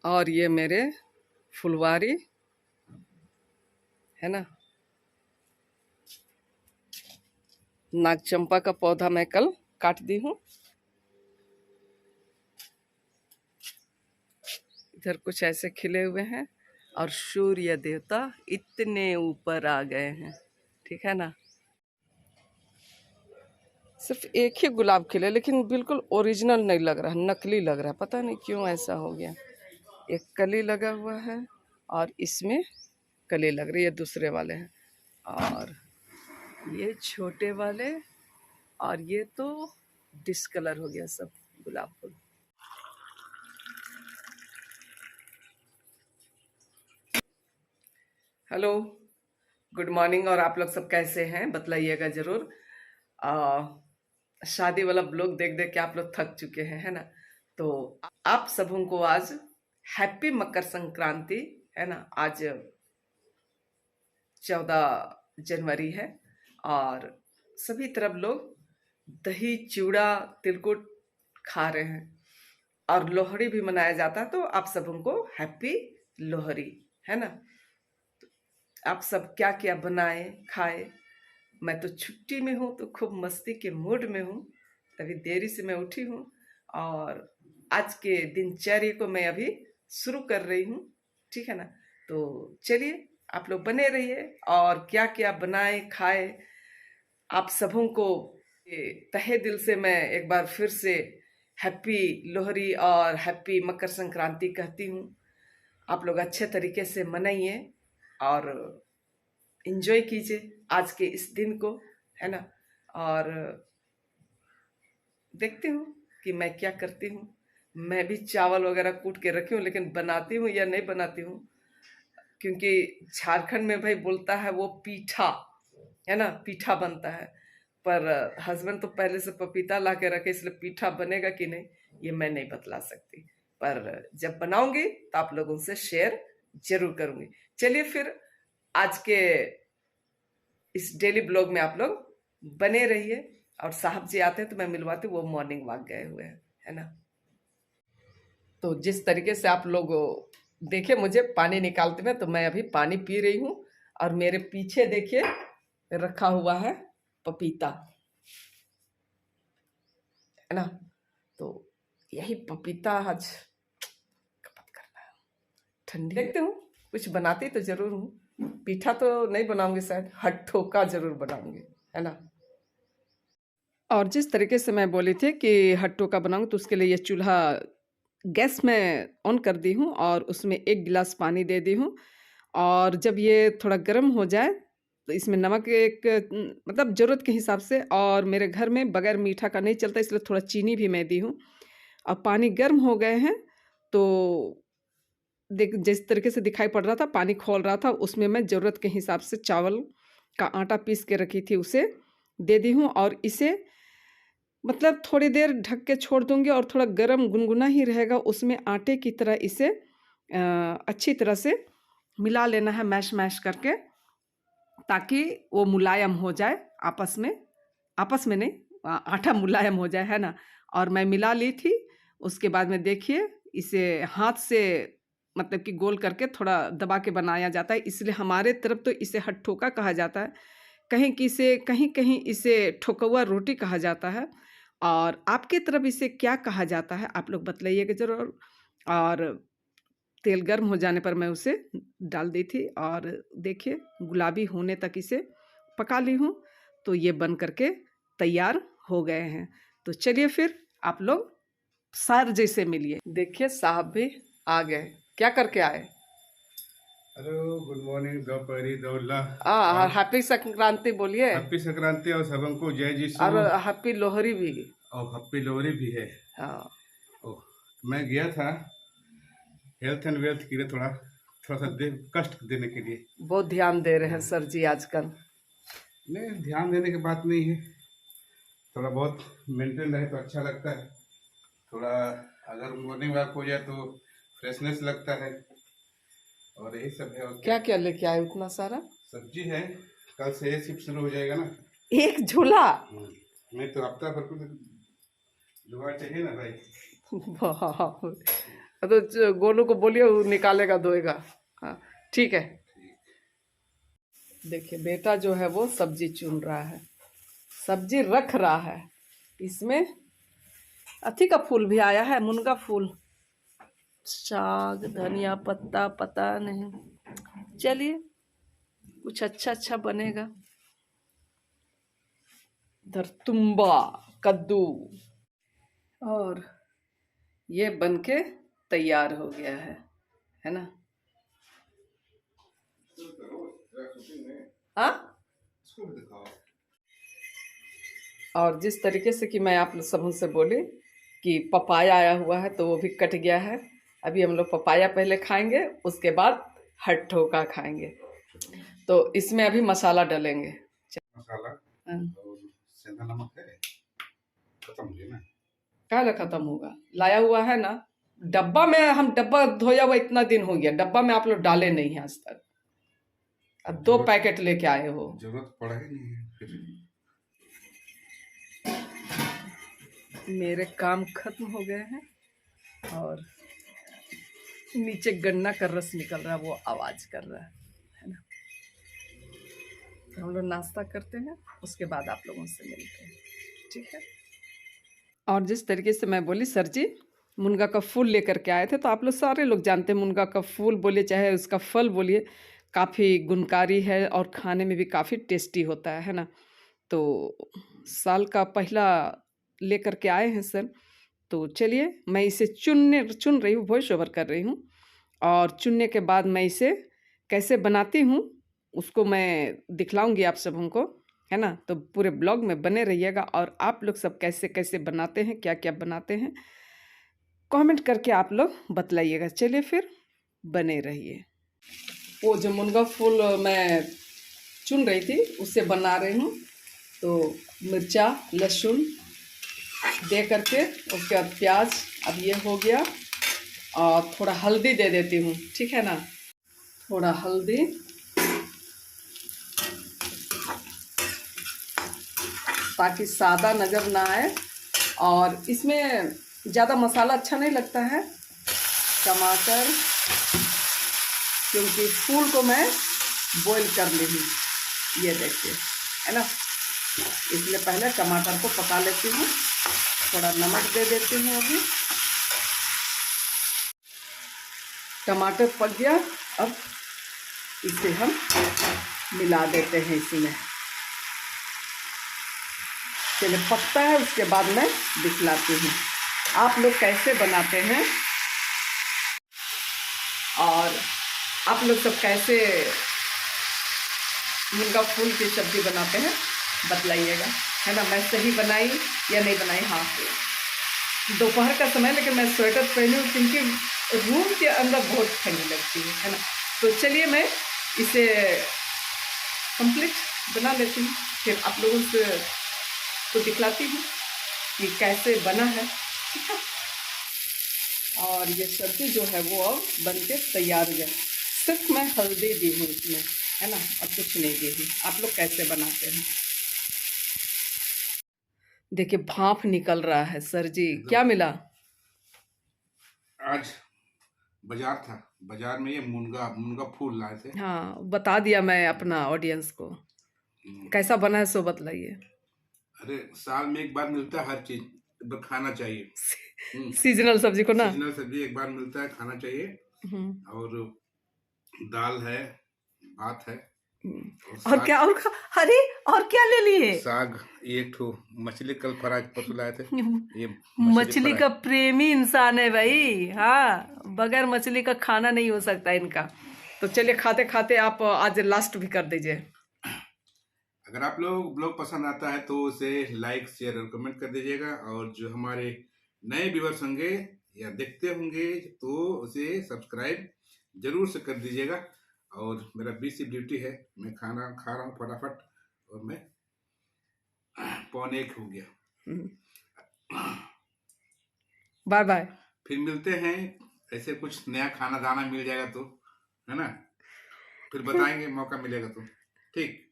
और ये मेरे फुलवारी है ना। नागचंपा का पौधा मैं कल काट दी हूँ। इधर कुछ ऐसे खिले हुए हैं और सूर्य देवता इतने ऊपर आ गए हैं, ठीक है ना। सिर्फ एक ही गुलाब खिले, लेकिन बिल्कुल ओरिजिनल नहीं लग रहा है, नकली लग रहा है। पता नहीं क्यों ऐसा हो गया। एक कली लगा हुआ है और इसमें कली लग रही है, दूसरे वाले हैं। और ये छोटे वाले, और ये तो डिस्कलर हो गया सब गुलाब फूल। Hello, good morning. और आप लोग सब कैसे हैं बतलाइएगा जरूर। शादी वाला ब्लॉग देख देख के आप लोग थक चुके हैं, है ना। तो आप सबों को आज हैप्पी मकर संक्रांति, है ना। आज 14 जनवरी है और सभी तरफ लोग दही चूड़ा तिलकुट खा रहे हैं और लोहड़ी भी मनाया जाता है। तो आप सबों को हैप्पी लोहड़ी, है ना। आप सब क्या क्या बनाए खाए। मैं तो छुट्टी में हूँ तो खूब मस्ती के मूड में हूँ, तभी देरी से मैं उठी हूँ और आज के दिनचर्या को मैं अभी शुरू कर रही हूँ, ठीक है ना। तो चलिए आप लोग बने रहिए और क्या क्या बनाए खाए। आप सबों को तहे दिल से मैं एक बार फिर से हैप्पी लोहड़ी और हैप्पी मकर संक्रांति कहती हूँ। आप लोग अच्छे तरीके से मनाइए और एंजॉय कीजिए आज के इस दिन को, है ना। और देखती हूँ कि मैं क्या करती हूँ। मैं भी चावल वगैरह कूट के रखी हूँ, लेकिन बनाती हूँ या नहीं बनाती हूँ, क्योंकि झारखंड में भाई बोलता है वो पीठा, है ना, पीठा बनता है। पर हस्बैंड तो पहले से पपीता ला के रखे, इसलिए पीठा बनेगा कि नहीं ये मैं नहीं बतला सकती। पर जब बनाऊंगी तो आप लोगों से शेयर जरूर करूंगी। चलिए फिर आज के इस डेली ब्लॉग में आप लोग बने रहिए। और साहब जी आते हैं तो मैं मिलवाती हूँ, वो मॉर्निंग वॉक गए हुए हैं, है ना। तो जिस तरीके से आप लोग देखे मुझे पानी निकालते हुए, तो मैं अभी पानी पी रही हूँ। और मेरे पीछे देखिए रखा हुआ है पपीता, है ना। तो यही पपीता आज खपत करना है। ठंडी देखते हूँ, कुछ बनाती तो जरूर हूँ। पीठा तो नहीं बनाऊंगी, शायद हट्ठोका जरूर बनाऊंगी, है ना। और जिस तरीके से मैं बोली थी कि हट्टोका बनाऊंगी, तो उसके लिए ये चूल्हा गैस में ऑन कर दी हूँ और उसमें 1 गिलास पानी दे दी हूँ। और जब ये थोड़ा गर्म हो जाए तो इसमें नमक एक मतलब ज़रूरत के हिसाब से, और मेरे घर में बगैर मीठा का नहीं चलता, इसलिए थोड़ा चीनी भी मैं दी हूँ। अब पानी गर्म हो गए हैं तो देख जिस तरीके से दिखाई पड़ रहा था पानी खौल रहा था, उसमें मैं ज़रूरत के हिसाब से चावल का आटा पीस के रखी थी उसे दे दी हूँ। और इसे मतलब थोड़ी देर ढक के छोड़ दूंगी और थोड़ा गरम गुनगुना ही रहेगा, उसमें आटे की तरह इसे अच्छी तरह से मिला लेना है, मैश मैश करके, ताकि वो मुलायम हो जाए आपस में नहीं, आटा मुलायम हो जाए, है ना। और मैं मिला ली थी। उसके बाद में देखिए इसे हाथ से मतलब कि गोल करके थोड़ा दबा के बनाया जाता है, इसलिए हमारे तरफ तो इसे हट्ठोका कहा जाता है। कहीं कहीं इसे ठोकवा रोटी कहा जाता है। और आपके तरफ इसे क्या कहा जाता है आप लोग बतलाइएगा ज़रूर। और तेल गर्म हो जाने पर मैं उसे डाल दी थी और देखिए गुलाबी होने तक इसे पका ली हूँ। तो ये बन करके तैयार हो गए हैं। तो चलिए फिर आप लोग सर जैसे मिलिए। देखिए साहब भी आ गए। क्या करके आए? हेलो, गुड मॉर्निंग, दोपहरी दौल्ला। और और हैप्पी संक्रांति बोलिए। हैप्पी संक्रांति और सबको जय और जीसू। हैप्पी लोहड़ी भी। और हैप्पी लोहड़ी भी है। हाँ, ओह, मैं गया था हेल्थ एंड वेल्थ के लिए, थोड़ा थोड़ा सा कष्ट देने के लिए। बहुत ध्यान दे रहे हैं सर जी आजकल। नहीं, ध्यान देने की बात नहीं है, थोड़ा बहुत मेंटेन रहे तो अच्छा लगता है। थोड़ा अगर मॉर्निंग वॉक हो जाए तो फ्रेशनेस लगता है, और यही सब है। और क्या क्या क्या लेके आए उतना सारा? सब्जी है, कल से ये शिफ्ट शुरू हो जाएगा ना। एक झोला? नहीं तो हफ्ता भर को जुगाड़ चाहिए ना भाई। वाह, तो गोलू को बोलिए वो निकालेगा धोएगा। हाँ ठीक है। देखिए बेटा जो है वो सब्जी चुन रहा है, सब्जी रख रहा है। इसमें अथी का फूल भी आया है, मुनगा फूल, साग, धनिया पत्ता, पता नहीं। चलिए कुछ अच्छा अच्छा बनेगा। इधर तुम्बा, कद्दू, और ये बनके तैयार हो गया है ना। हाँ, और जिस तरीके से कि मैं आप सबों से बोली कि पपाया आया हुआ है तो वो भी कट गया है। अभी हम लोग पपाया पहले खाएंगे, उसके बाद हट्ठों का खाएंगे। तो इसमें अभी मसाला डालेंगे। मसाला और सेंधा नमक है, खत्म हो गया ना। क्या खत्म होगा, लाया हुआ है ना डब्बा में। हम डब्बा धोया हुआ इतना दिन हो गया, डब्बा में आप लोग डाले नहीं हैं आज तक। अब 2 पैकेट लेके आए हो। जरूरत पड़ा ही नहीं है फिर। मेरे काम खत्म हो गए हैं और नीचे गन्ना का रस निकल रहा है, वो आवाज कर रहा है ना। तो हम लोग नाश्ता करते हैं, उसके बाद आप लोगों से मिलते हैं, ठीक है। और जिस तरीके से मैं बोली सर जी मुनगा का फूल लेकर के आए थे, तो आप लोग सारे लोग जानते हैं मुनगा का फूल बोलिए चाहे उसका फल बोलिए, काफ़ी गुणकारी है और खाने में भी काफ़ी टेस्टी होता है ना। तो साल का पहला लेकर के आए हैं सर। तो चलिए मैं इसे चुन रही हूँ, वॉइस ओवर कर रही हूँ, और चुनने के बाद मैं इसे कैसे बनाती हूँ उसको मैं दिखलाऊंगी आप सबों को, है ना। तो पूरे ब्लॉग में बने रहिएगा, और आप लोग सब कैसे कैसे बनाते हैं, क्या क्या बनाते हैं, कमेंट करके आप लोग बतलाइएगा। चलिए फिर बने रहिए। वो जो मुनगा फूल मैं चुन रही थी उससे बना रही हूँ। तो मिर्चा लहसुन दे करके उसके बाद प्याज, अब ये हो गया, और थोड़ा हल्दी दे देती हूँ, ठीक है ना। थोड़ा हल्दी, ताकि सादा नज़र ना आए, और इसमें ज़्यादा मसाला अच्छा नहीं लगता है। टमाटर, क्योंकि फूल को मैं बॉईल कर ली हूँ, ये देखिए, है ना। इसलिए पहले टमाटर को पका लेती हूँ, थोड़ा नमक दे देती हूँ। अभी टमाटर पक गया, अब इसे हम मिला देते हैं इसमें। चलिए पकता है, उसके बाद मैं दिखलाती हूँ आप लोग कैसे बनाते हैं, और आप लोग सब कैसे मुनगा फूल की सब्जी बनाते हैं बतलाइएगा, है ना। मैं सही बनाई या नहीं बनाई। हाँ दोपहर का समय, लेकिन मैं स्वेटर पहनी हूँ क्योंकि रूम के अंदर बहुत ठंडी लगती है ना। तो चलिए मैं इसे कंप्लीट बना लेती हूँ, फिर आप लोगों से तो दिखलाती हूँ कि कैसे बना है, ठीक है। और ये सब्जी जो है वो अब बन के तैयार हो गया। सिर्फ मैं हल्दी दी हूँ इसमें, है ना, और कुछ नहीं दी हूँ। आप लोग कैसे बनाते हैं। देखिए भाप निकल रहा है। सर जी क्या मिला? आज बाजार था, बाजार में ये मुनगा फूल लाए थे। हाँ बता दिया मैं अपना ऑडियंस को। कैसा बना है सो बतलाइए। अरे साल में एक बार मिलता है, हर चीज एक बार खाना चाहिए। सीजनल सब्जी को ना, सीजनल सब्जी एक बार मिलता है, खाना चाहिए। और दाल है, भात है, और क्या, और अरे और क्या ले लिए? साग, एक ठो मछली कल फ्राई परसों लाए थे। ये मछली का प्रेमी इंसान है भाई। हाँ बगैर मछली का खाना नहीं हो सकता इनका। तो चलिए खाते खाते आप आज लास्ट भी कर दीजिए। अगर आप लोग ब्लॉग पसंद आता है तो उसे लाइक शेयर और कमेंट कर दीजिएगा, और जो हमारे नए व्यूअर्स होंगे या देखते होंगे तो उसे सब्सक्राइब जरूर से कर दीजिएगा। और मेरा बीसी ड्यूटी है, मैं खाना खा रहा हूँ फटाफट, और मैं 12:45 हो गया। Bye bye. फिर मिलते हैं, ऐसे कुछ नया खाना दाना मिल जाएगा तो, है ना, फिर बताएंगे, मौका मिलेगा तो। ठीक।